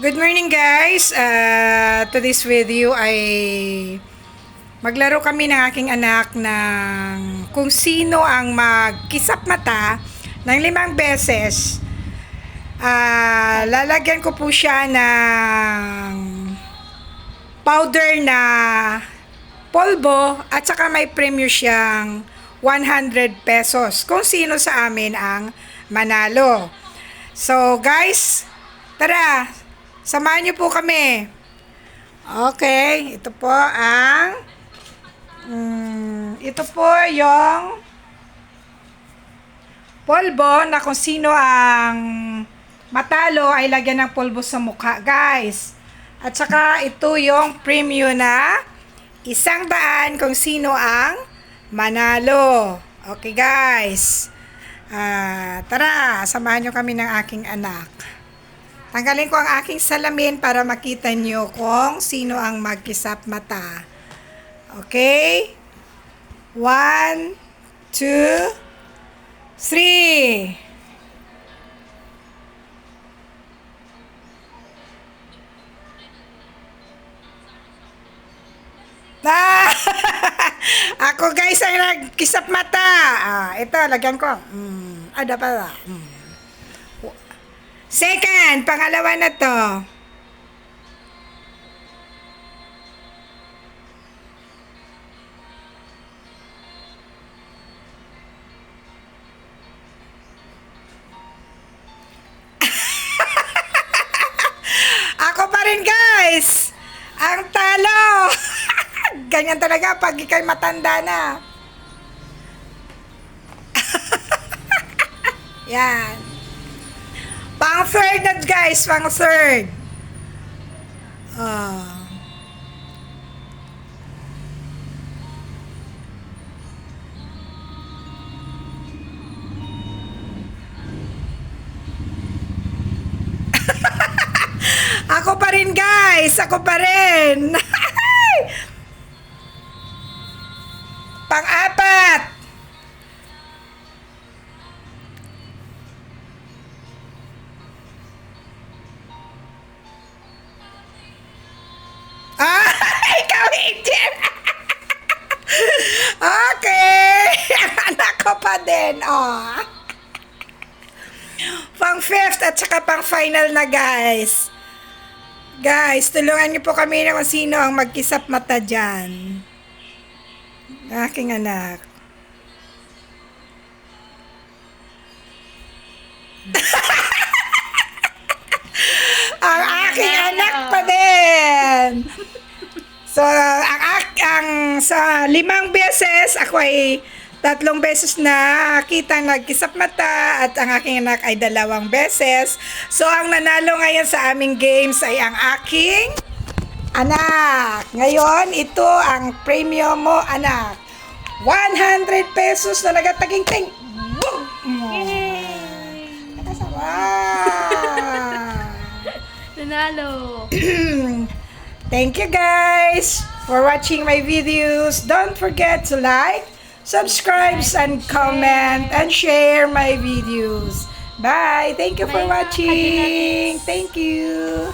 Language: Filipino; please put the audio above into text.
Good morning guys! Today's video ay maglaro kami ng aking anak ng kung sino ang magkisap mata ng 5 beses. Lalagyan ko po siya ng powder na polvo at saka may premyo siyang 100 pesos kung sino sa amin ang manalo. So guys, tara! Samahan niyo po kami. Okay, ito po yung polvo na kung sino ang matalo ay lagyan ng polvo sa mukha, guys. At saka ito yung premyo na 100 kung sino ang manalo. Okay, guys. Tara, samahan niyo kami ng aking anak. Tanggalin ko ang aking salamin para makita nyo kung sino ang magkisap mata. Okay? 1, 2, 3. Ako guys ang nagkisap mata. Ito, lagyan ko. Ada pala. Second, pangalawa na to. Ako pa rin guys. Ang talo. Ganyan talaga pag ikay matanda na. Yan. Pang third na guys, pang third. Ako pa rin guys, ako pa rin. Pang-apat. Ikaw hindi. Okay. Anak ko pa din. Pang fifth at saka pang final na guys. Guys, tulungan niyo po kami na kung sino ang magkisap mata dyan. Aking anak. Ang aking anak pa din. So, ang sa 5 beses, ako ay 3 beses na kita nagkisap mata at ang aking anak ay 2 beses. So, ang nanalo ngayon sa aming games ay ang aking anak. Ngayon, ito ang premium mo, anak. 100 pesos na nagataging-ting. Nanalo. Thank you guys for watching my videos. Don't forget to like, subscribe, and comment, and share my videos. Bye. Thank you for watching. Thank you.